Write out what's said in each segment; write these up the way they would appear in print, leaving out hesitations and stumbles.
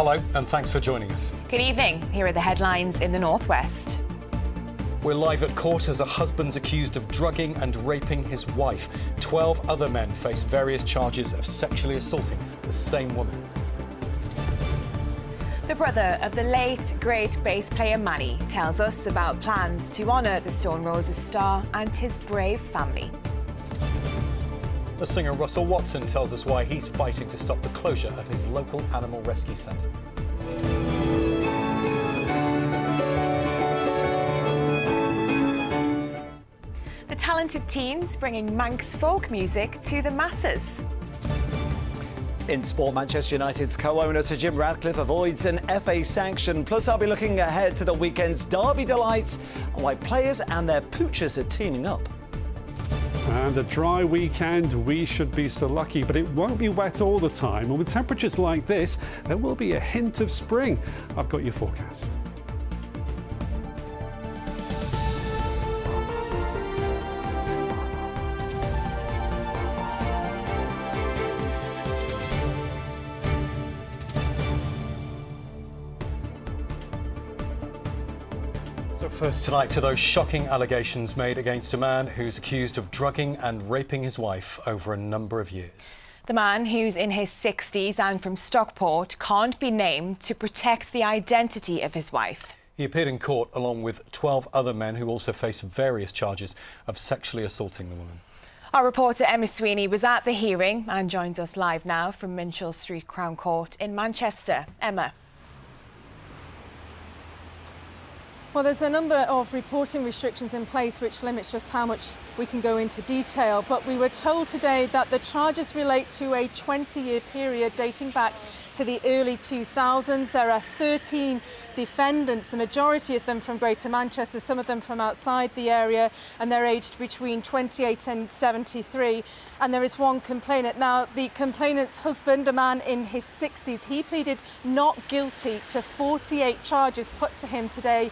Hello and thanks for joining us. Good evening. Here are the headlines in the Northwest. We're live at court as a husband's accused of drugging and raping his wife. 12 other men face various charges of sexually assaulting the same woman. The brother of the late, great bass player Manny tells us about plans to honour the Stone Roses star and his brave family. The singer Russell Watson tells us why he's fighting to stop the closure of his local animal rescue centre. The talented teens bringing Manx folk music to the masses. In sport, Manchester United's co-owner Sir Jim Ratcliffe avoids an FA sanction. Plus, I'll be looking ahead to the weekend's derby delights and why players and their poochers are teaming up. And a dry weekend, we should be so lucky, but it won't be wet all the time. And with temperatures like this, there will be a hint of spring. I've got your forecast. So first tonight to those shocking allegations made against a man who's accused of drugging and raping his wife over a number of years. The man, who's in his 60s and from Stockport, can't be named to protect the identity of his wife. He appeared in court along with 12 other men who also face various charges of sexually assaulting the woman. Our reporter Emma Sweeney was at the hearing and joins us live now from Minchell Street Crown Court in Manchester. Emma. Well, there's a number of reporting restrictions in place which limits just how much we can go into detail, but we were told today that the charges relate to a 20-year period dating back to the early 2000s. There are 13 defendants, the majority of them from Greater Manchester, some of them from outside the area, and they're aged between 28 and 73. And there is one complainant. Now, the complainant's husband, a man in his 60s, he pleaded not guilty to 48 charges put to him today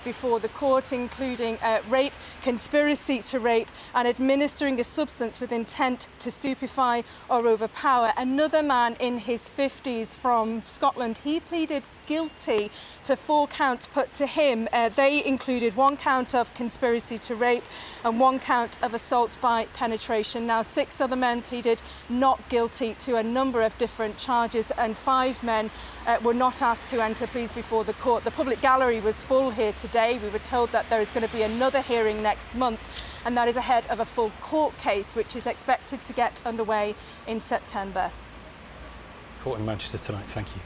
before the court, including rape, conspiracy to rape, and administering a substance with intent to stupefy or overpower. Another man in his 50s from Scotland, he pleaded guilty to 4 counts put to him. They included 1 count of conspiracy to rape and 1 count of assault by penetration. Now, 6 other men pleaded not guilty to a number of different charges, and 5 men were not asked to enter pleas before the court. The public gallery was full here today. We were told that there is going to be another hearing next month, and that is ahead of a full court case which is expected to get underway in September. Court in Manchester tonight, thank you.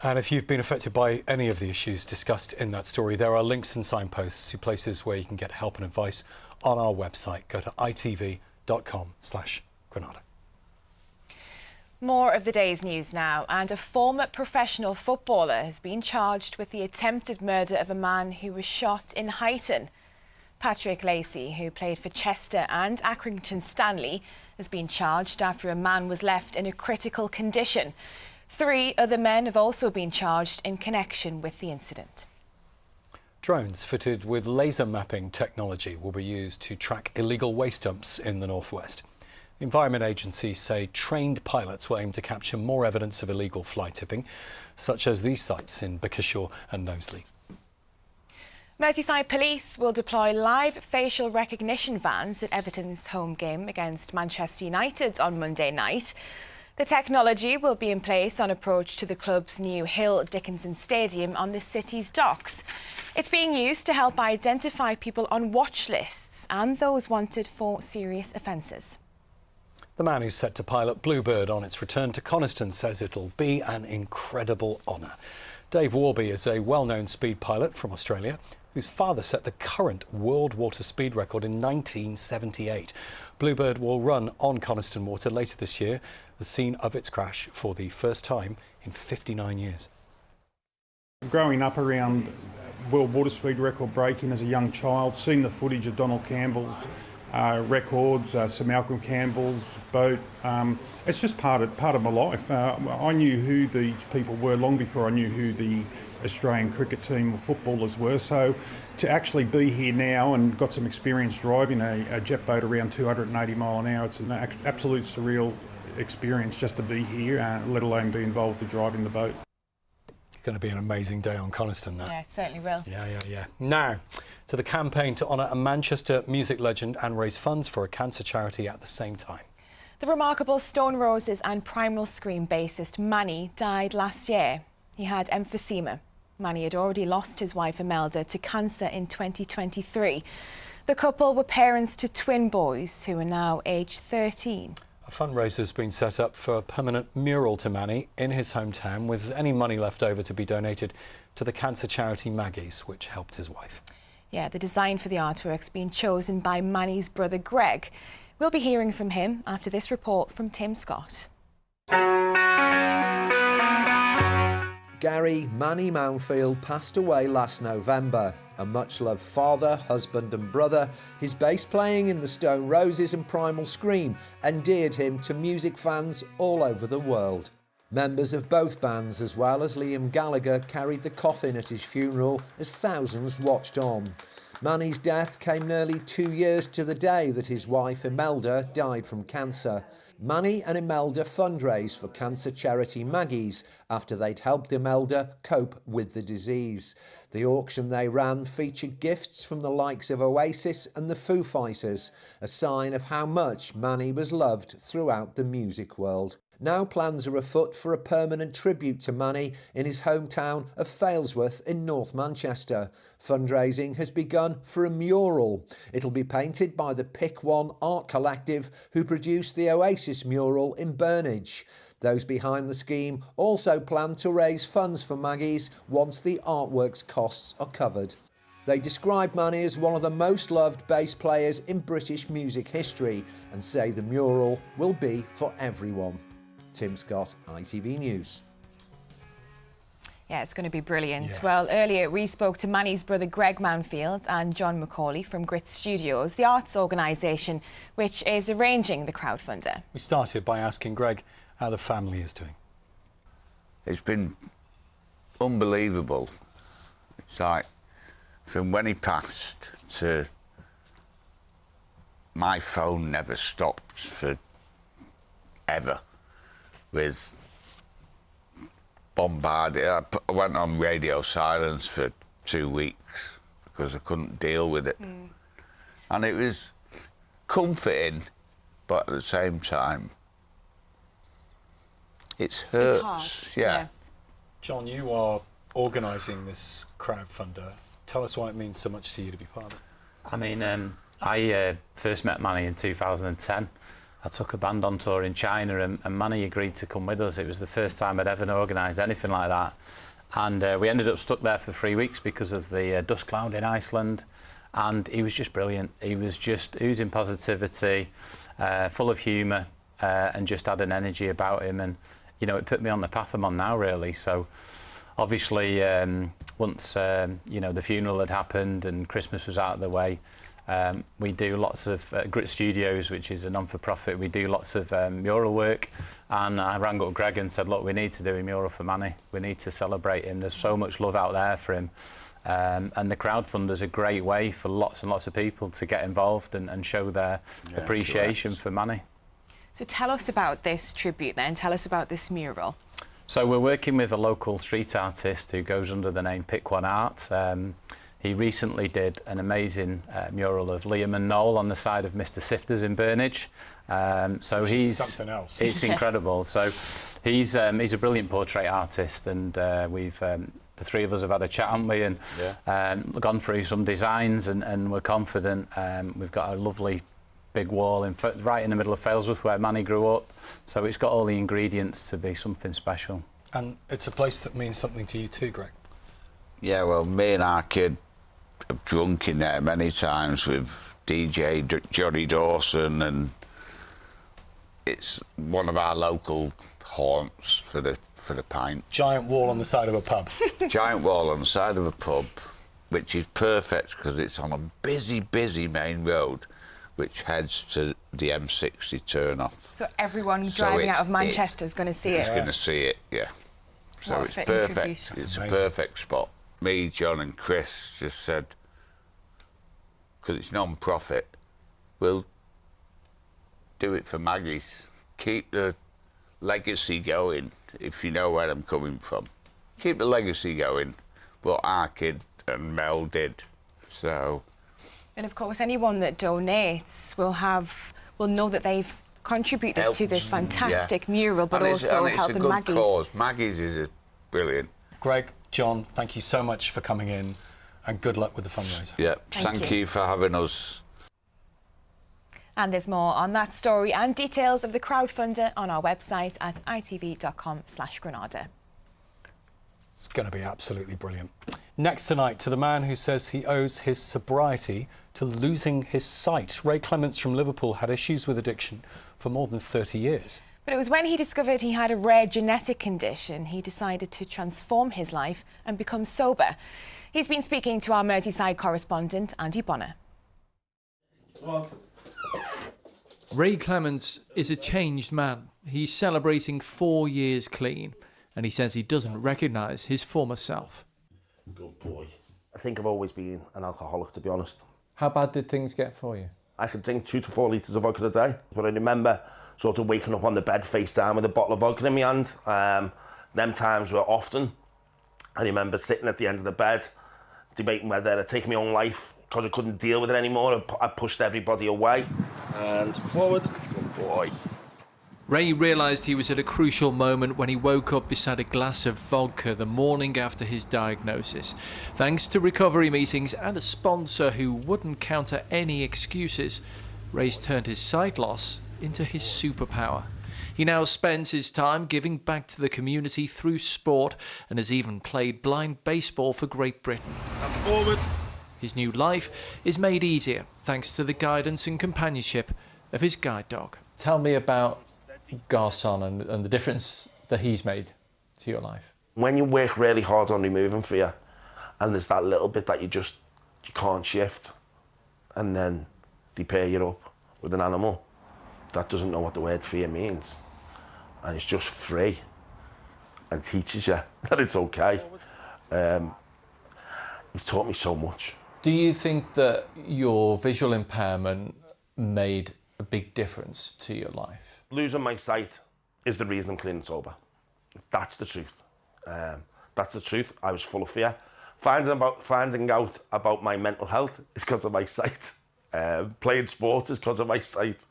And if you've been affected by any of the issues discussed in that story, there are links and signposts to places where you can get help and advice on our website. Go to itv.com/Granada. More of the day's news now, and a former professional footballer has been charged with the attempted murder of a man who was shot in Huyton. Patrick Lacey, who played for Chester and Accrington Stanley, has been charged after a man was left in a critical condition. 3 other men have also been charged in connection with the incident. Drones fitted with laser mapping technology will be used to track illegal waste dumps in the northwest. The Environment Agency say trained pilots will aim to capture more evidence of illegal fly tipping, such as these sites in Bickershaw and Knowsley. Merseyside Police will deploy live facial recognition vans at Everton's home game against Manchester United on Monday night. The technology will be in place on approach to the club's new Hill Dickinson Stadium on the city's docks. It's being used to help identify people on watch lists and those wanted for serious offences. The man who's set to pilot Bluebird on its return to Coniston says it'll be an incredible honour. Dave Warby is a well-known speed pilot from Australia whose father set the current world water speed record in 1978. Bluebird will run on Coniston Water later this year, the scene of its crash for the first time in 59 years. Growing up around world water speed record breaking as a young child, seeing the footage of Donald Campbell's records, Sir Malcolm Campbell's boat, it's just part of my life. I knew who these people were long before I knew who the Australian cricket team or footballers were, so to actually be here now and got some experience driving a jet boat around 280 mile an hour, it's an absolute surreal experience just to be here, let alone be involved with driving the boat. Going to be an amazing day on Coniston, that. Yeah, it certainly will. Yeah. Now, to the campaign to honour a Manchester music legend and raise funds for a cancer charity at the same time. The remarkable Stone Roses and Primal Scream bassist Manny died last year. He had emphysema. Manny had already lost his wife Imelda to cancer in 2023. The couple were parents to twin boys who are now aged 13. A fundraiser has been set up for a permanent mural to Manny in his hometown, with any money left over to be donated to the cancer charity Maggie's, which helped his wife. Yeah, the design for the artwork's been chosen by Manny's brother Greg. We'll be hearing from him after this report from Tim Scott. Gary Manny Mountfield passed away last November. A much-loved father, husband and brother, his bass playing in the Stone Roses and Primal Scream endeared him to music fans all over the world. Members of both bands, as well as Liam Gallagher, carried the coffin at his funeral as thousands watched on. Manny's death came nearly 2 years to the day that his wife Imelda died from cancer. Manny and Imelda fundraised for cancer charity Maggie's after they'd helped Imelda cope with the disease. The auction they ran featured gifts from the likes of Oasis and the Foo Fighters, a sign of how much Manny was loved throughout the music world. Now plans are afoot for a permanent tribute to Manny in his hometown of Failsworth in North Manchester. Fundraising has begun for a mural. It'll be painted by the Pick One Art Collective, who produced the Oasis mural in Burnage. Those behind the scheme also plan to raise funds for Maggie's once the artwork's costs are covered. They describe Manny as one of the most loved bass players in British music history and say the mural will be for everyone. Tim Scott, ITV News. Yeah, it's going to be brilliant. Yeah. Well, earlier we spoke to Manny's brother Greg Mountfield and John Macaulay from Grit Studios, the arts organisation which is arranging the crowdfunder. We started by asking Greg how the family is doing. It's been unbelievable. It's like, from when he passed to my phone never stopped for ever with bombarded. I went on radio silence for 2 weeks because I couldn't deal with it. And it was comforting, but at the same time, it hurts. It's hard. Yeah. John, you are organising this crowdfunder. Tell us why it means so much to you to be part of it. I mean, I first met Manny in 2010. I took a band on tour in China and Manny agreed to come with us. It was the first time I'd ever organised anything like that. And we ended up stuck there for 3 weeks because of the dust cloud in Iceland. And he was just brilliant. He was just oozing positivity, full of humour, and just had an energy about him. And, you know, it put me on the path I'm on now, really. So, obviously, once, you know, the funeral had happened and Christmas was out of the way, we do lots of Grit Studios, which is a non-for-profit. We do lots of mural work, and I rang up Greg and said, look, we need to do a mural for Manny. We need to celebrate him. There's so much love out there for him. And the crowdfunder's a great way for lots and lots of people to get involved and show their appreciation for Manny. So tell us about this tribute then. Tell us about this mural. So we're working with a local street artist who goes under the name Pick One Art. He recently did an amazing mural of Liam and Noel on the side of Mr. Sifters in Burnage. So he's something else. It's incredible. So he's a brilliant portrait artist, and we've the three of us have had a chat, haven't we, and gone through some designs, and we're confident. We've got a lovely big wall right in the middle of Failsworth where Manny grew up. So it's got all the ingredients to be something special. And it's a place that means something to you too, Greg. Yeah, well, me and our kid have drunk in there many times with DJ Johnny Dawson, and it's one of our local haunts for the pint. Giant wall on the side of a pub. Giant wall on the side of a pub, which is perfect because it's on a busy main road which heads to the M60 turn-off. So everyone driving out of Manchester is going to see it. It's going to see it, yeah. So What a it's fitting perfect. tribute. It's a perfect spot. Me, John and Chris just said, because it's non-profit, we'll do it for Maggie's. Keep the legacy going, if you know where I'm coming from. keep the legacy going, what our kid and Mel did. So. And of course, anyone that donates will know that they've contributed to this fantastic mural, but also helping Maggie's. It's a good cause. Maggie's is brilliant. Greg, John, thank you so much for coming in, and good luck with the fundraiser. Yeah, thank you for having us. And there's more on that story and details of the crowdfunder on our website at itv.com/Granada. It's going to be absolutely brilliant. Next tonight, to the man who says he owes his sobriety to losing his sight. Ray Clements from Liverpool had issues with addiction for more than 30 years. But it was when he discovered he had a rare genetic condition, he decided to transform his life and become sober. He's been speaking to our Merseyside correspondent, Andy Bonner. Ray Clements is a changed man. He's celebrating 4 years clean, and he says he doesn't recognise his former self. Good boy. I think I've always been an alcoholic, to be honest. How bad did things get for you? I could drink 2 to 4 litres of vodka a day, but I remember sort of waking up on the bed face down with a bottle of vodka in my hand. Them times were often. I remember sitting at the end of the bed, debating whether I'd take my own life because I couldn't deal with it anymore. I pushed everybody away. And forward. Good boy. Ray realised he was at a crucial moment when he woke up beside a glass of vodka the morning after his diagnosis. Thanks to recovery meetings and a sponsor who wouldn't counter any excuses, Ray's turned his sight loss into his superpower. He now spends his time giving back to the community through sport and has even played blind baseball for Great Britain. And forward. His new life is made easier thanks to the guidance and companionship of his guide dog. Tell me about Garson and the difference that he's made to your life. When you work really hard on removing fear, and there's that little bit that you can't shift, and then they pair you up with an animal that doesn't know what the word fear means, and it's just free and teaches you that it's okay. He's taught me so much. Do you think that your visual impairment made a big difference to your life? Losing my sight is the reason I'm clean and sober. That's the truth. That's the truth. I was full of fear. Finding out about my mental health is because of my sight. Playing sport is because of my sight.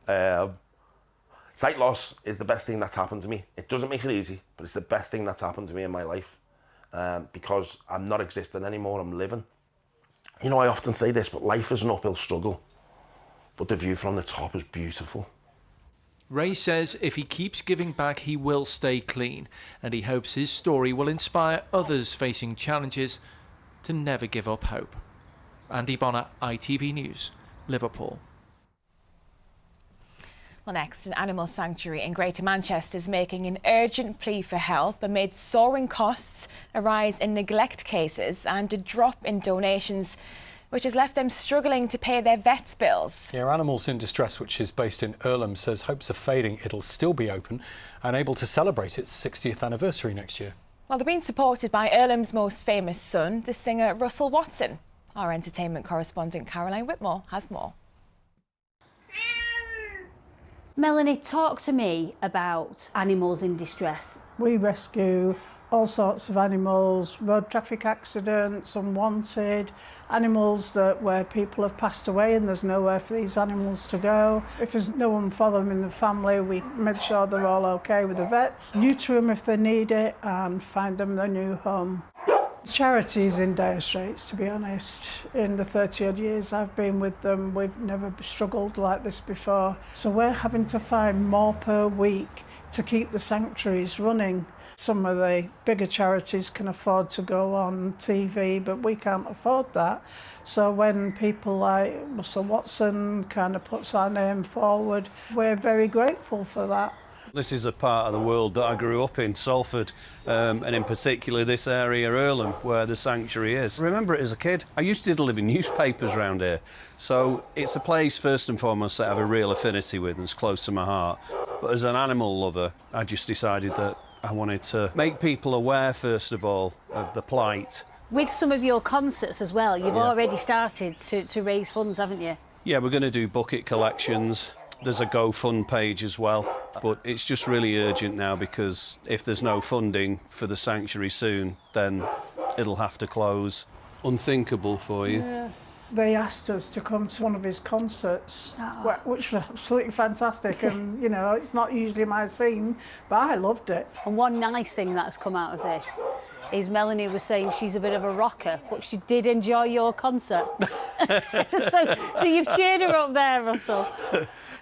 Sight loss is the best thing that's happened to me. It doesn't make it easy, but it's the best thing that's happened to me in my life. Because I'm not existing anymore, I'm living. You know, I often say this, but life is an uphill struggle. But the view from the top is beautiful. Ray says if he keeps giving back, he will stay clean, and he hopes his story will inspire others facing challenges to never give up hope. Andy Bonner, ITV News, Liverpool. Well, next, an animal sanctuary in Greater Manchester is making an urgent plea for help amid soaring costs, a rise in neglect cases and a drop in donations, which has left them struggling to pay their vets' bills. Yeah, Animals in Distress, which is based in Earlham, says hopes are fading it'll still be open and able to celebrate its 60th anniversary next year. Well, they're being supported by Earlham's most famous son, the singer Russell Watson. Our entertainment correspondent Caroline Whitmore has more. Melanie, talk to me about Animals in Distress. We rescue all sorts of animals, road traffic accidents, unwanted, animals where people have passed away and there's nowhere for these animals to go. If there's no one for them in the family, we make sure they're all okay with the vets, neuter them if they need it and find them their new home. Charity is in dire straits, to be honest. In the 30-odd years I've been with them, we've never struggled like this before. So we're having to find more per week to keep the sanctuaries running. Some of the bigger charities can afford to go on TV, but we can't afford that. So when people like Russell Watson kind of puts our name forward, we're very grateful for that. This is a part of the world that I grew up in, Salford, and in particular this area, Earlham, where the sanctuary is. I remember it as a kid. I used to deliver newspapers around here, so it's a place, first and foremost, that I have a real affinity with and it's close to my heart. But as an animal lover, I just decided that I wanted to make people aware, first of all, of the plight. With some of your concerts as well, you've already started to raise funds, haven't you? Yeah, we're going to do bucket collections. There's a GoFund page as well, but it's just really urgent now because if there's no funding for the sanctuary soon, then it'll have to close. Unthinkable for you. Yeah. They asked us to come to one of his concerts, which was absolutely fantastic. And, you know, it's not usually my scene, but I loved it. And one nice thing that's come out of this is Melanie was saying she's a bit of a rocker, but she did enjoy your concert. so you've cheered her up there, Russell.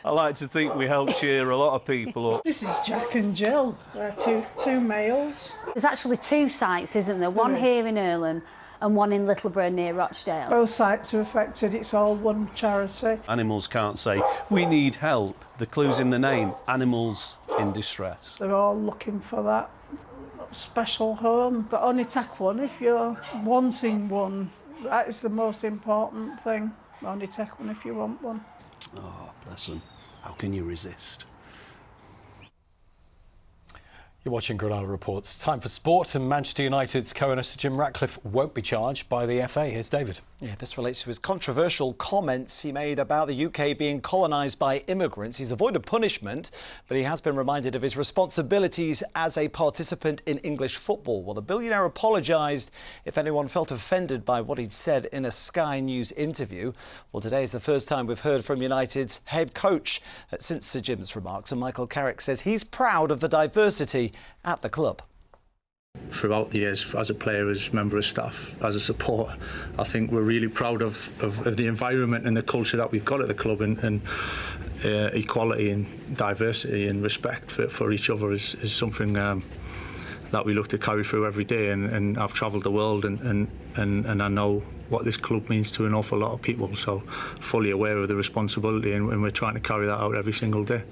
I like to think we help cheer a lot of people up. This is Jack and Jill. They're two males. There's actually 2 sites, isn't there? One here in Earlham and one in Littleborough near Rochdale. Both sites are affected. It's all one charity. Animals can't say, we need help. The clue's in the name, animals in distress. They're all looking for that special home, but only take one if you're wanting one. That is the most important thing. Only take one if you want one. Oh, bless them. How can you resist? You're watching Granada Reports. Time for sport, and Manchester United's co-owner Sir Jim Ratcliffe won't be charged by the FA. Here's David. Yeah, this relates to his controversial comments he made about the UK being colonised by immigrants. He's avoided punishment, but he has been reminded of his responsibilities as a participant in English football. Well, the billionaire apologised if anyone felt offended by what he'd said in a Sky News interview. Well, today is the first time we've heard from United's head coach since Sir Jim's remarks, and Michael Carrick says he's proud of the diversity at the club. Throughout the years, as a player, as member of staff, as a supporter, I think we're really proud of the environment and the culture that we've got at the club, and equality and diversity and respect for each other is something that we look to carry through every day. And I've travelled the world and I know what this club means to an awful lot of people, so fully aware of the responsibility, and we're trying to carry that out every single day.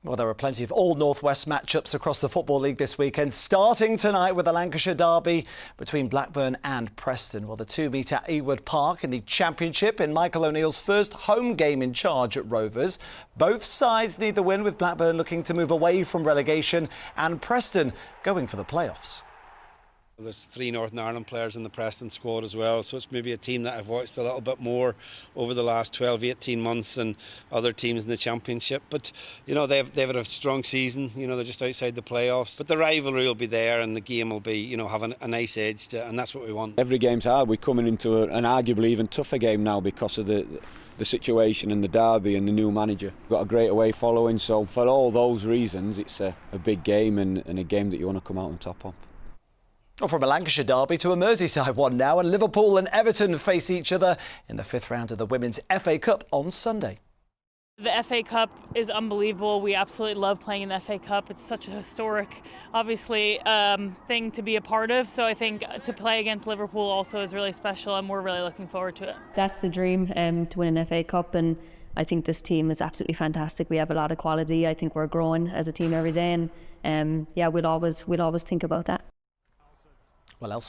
Well, there are plenty of all North West matchups across the Football League this weekend, starting tonight with the Lancashire derby between Blackburn and Preston. Well, the 2 meet at Ewood Park in the Championship in Michael O'Neill's first home game in charge at Rovers. Both sides need the win, with Blackburn looking to move away from relegation and Preston going for the playoffs. There's 3 Northern Ireland players in the Preston squad as well, so it's maybe a team that I've watched a little bit more over the last 12-18 months than other teams in the Championship. But, you know, they've had a strong season. You know, they're just outside the playoffs. But the rivalry will be there, and the game will be, you know, have a nice edge to it, and that's what we want. Every game's hard. We're coming into an arguably even tougher game now because of the situation and the derby and the new manager. We've got a great away following, so for all those reasons, it's a big game and a game that you want to come out on top of. Well, from a Lancashire derby to a Merseyside one now, and Liverpool and Everton face each other in the 5th round of the Women's FA Cup on Sunday. The FA Cup is unbelievable. We absolutely love playing in the FA Cup. It's such a historic, obviously, thing to be a part of. So I think to play against Liverpool also is really special, and we're really looking forward to it. That's the dream, to win an FA Cup, and I think this team is absolutely fantastic. We have a lot of quality. I think we're growing as a team every day, and yeah, we'll always think about that. Well,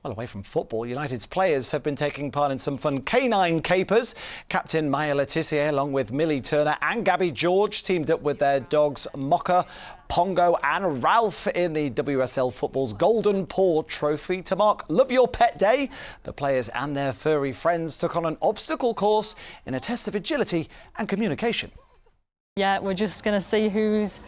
away from football, United's players have been taking part in some fun canine capers. Captain Maya Letitia, along with Millie Turner and Gabby George, teamed up with their dogs Mocha, Pongo and Ralph in the WSL Football's Golden Paw Trophy. To mark Love Your Pet Day, the players and their furry friends took on an obstacle course in a test of agility and communication. Yeah, we're just going to see whose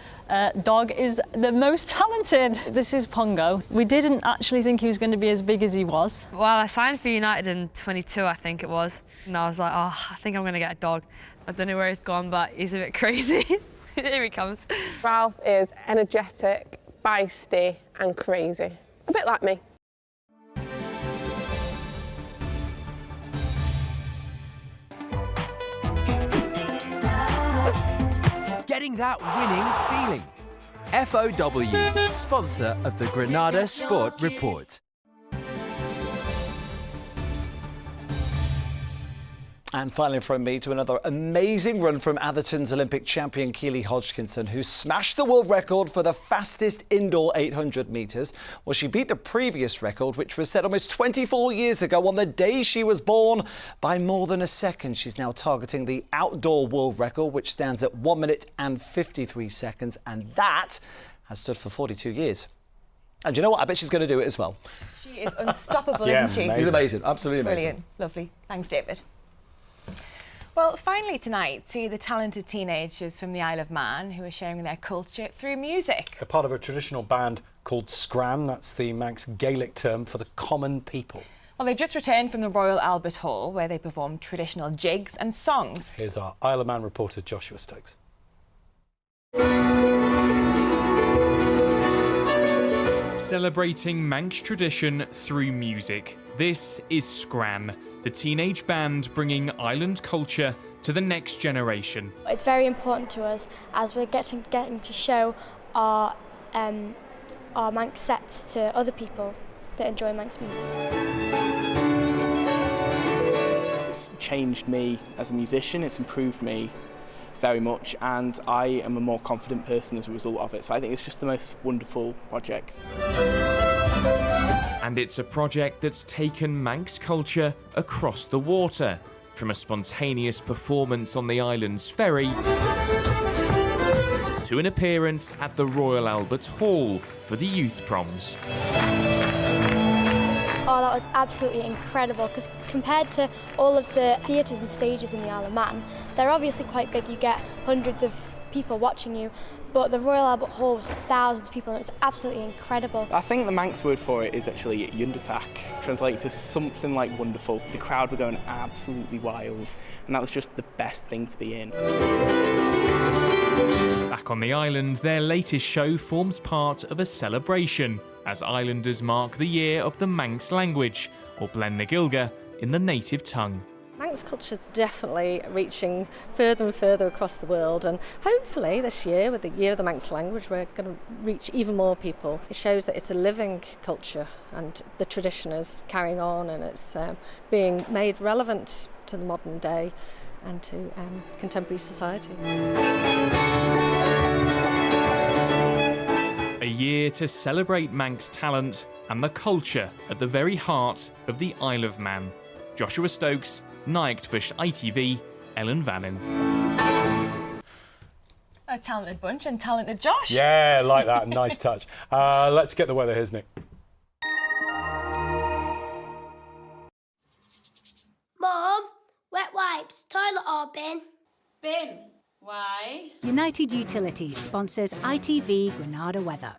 dog is the most talented. This is Pongo. We didn't actually think he was going to be as big as he was. Well, I signed for United in 22, I think it was. And I was like, oh, I think I'm going to get a dog. I don't know where he's gone, but he's a bit crazy. Here he comes. Ralph is energetic, feisty and crazy. A bit like me. Getting that winning feeling. FOW, sponsor of the Granada Sport Report. And finally from me to another amazing run from Atherton's Olympic champion Keely Hodgkinson, who smashed the world record for the fastest indoor 800 metres. Well, she beat the previous record, which was set almost 24 years ago on the day she was born, by more than a second. She's now targeting the outdoor world record, which stands at 1 minute and 53 seconds, and that has stood for 42 years. And you know what? I bet she's going to do it as well. She is unstoppable, Yeah, isn't she? She's amazing, absolutely amazing. Brilliant, lovely. Thanks, David. Well, finally tonight, to the talented teenagers from the Isle of Man who are sharing their culture through music. A part of a traditional band called Scran, that's the Manx Gaelic term for the common people. Well, they've just returned from the Royal Albert Hall, where they performed traditional jigs and songs. Here's our Isle of Man reporter, Joshua Stokes. Celebrating Manx tradition through music. This is Scran, the teenage band bringing island culture to the next generation. It's very important to us as we're getting to show our Manx sets to other people that enjoy Manx music. It's changed me as a musician, it's improved me very much, and I am a more confident person as a result of it. So I think it's just the most wonderful project. And it's a project that's taken Manx culture across the water, from a spontaneous performance on the island's ferry to an appearance at the Royal Albert Hall for the youth proms. Oh, that was absolutely incredible, because compared to all of the theatres and stages in the Isle of Man, they're obviously quite big, you get hundreds of people watching you, but the Royal Albert Hall was thousands of people and it was absolutely incredible. I think the Manx word for it is actually Yundasak, translated to something like wonderful. The crowd were going absolutely wild, and that was just the best thing to be in. Back on the island, their latest show forms part of a celebration as islanders mark the year of the Manx language, or Blen na Gilga in the native tongue. Manx culture is definitely reaching further and further across the world, and hopefully this year, with the Year of the Manx Language, we're going to reach even more people. It shows that it's a living culture and the tradition is carrying on, and it's being made relevant to the modern day and to contemporary society. A year to celebrate Manx talent and the culture at the very heart of the Isle of Man. Joshua Stokes, Naigtfish ITV, Ellen Vannin. A talented bunch and talented Josh. Yeah, like that. Nice touch. Let's get the weather. Here's Nick. Mom, wet wipes, toilet or bin? Bin. Why? United Utilities sponsors ITV Granada weather.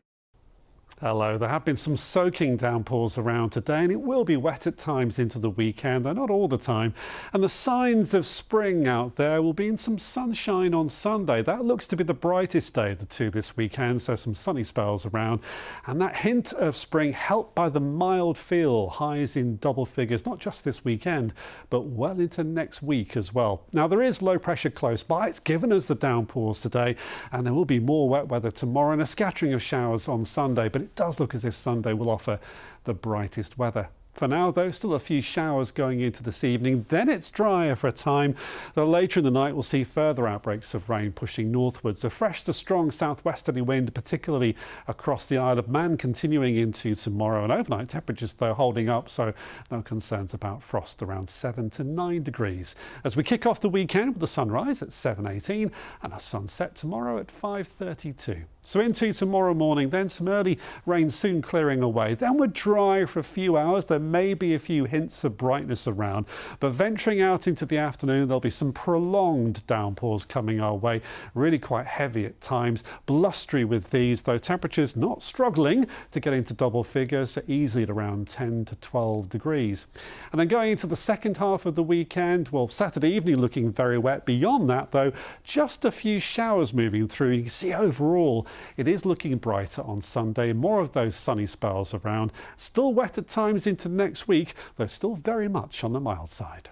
Hello, there have been some soaking downpours around today and it will be wet at times into the weekend, though not all the time. And the signs of spring out there will be in some sunshine on Sunday. That looks to be the brightest day of the two this weekend, so some sunny spells around. And that hint of spring helped by the mild feel, highs in double figures, not just this weekend, but well into next week as well. Now there is low pressure close by, it's given us the downpours today, and there will be more wet weather tomorrow and a scattering of showers on Sunday, but it does look as if Sunday will offer the brightest weather. For now, though, still a few showers going into this evening. Then it's drier for a time, though later in the night we'll see further outbreaks of rain pushing northwards. A fresh to strong southwesterly wind, particularly across the Isle of Man, continuing into tomorrow. And overnight temperatures, though, holding up, so no concerns about frost, around 7 to 9 degrees. As we kick off the weekend with the sunrise at 7:18 and a sunset tomorrow at 5:32. So into tomorrow morning, then some early rain soon clearing away. Then we're dry for a few hours. There may be a few hints of brightness around, but venturing out into the afternoon, there'll be some prolonged downpours coming our way, really quite heavy at times, blustery with these, though temperatures not struggling to get into double figures, easily at around 10 to 12 degrees. And then going into the second half of the weekend, well, Saturday evening looking very wet. Beyond that, though, just a few showers moving through. You can see overall, it is looking brighter on Sunday, more of those sunny spells around. Still wet at times into next week, though still very much on the mild side.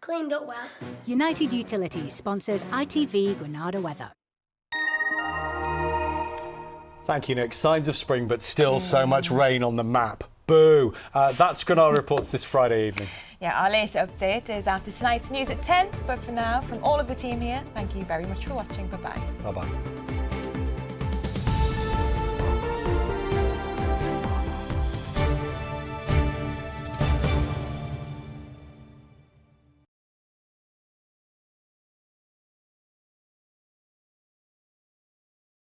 Cleaned up well. United Utilities sponsors ITV Granada weather. Thank you, Nick. Signs of spring, but still so much rain on the map. Boo! That's Granada Reports this Friday evening. Yeah, our latest update is after tonight's news at 10. But for now, from all of the team here, thank you very much for watching. Bye-bye. Bye-bye.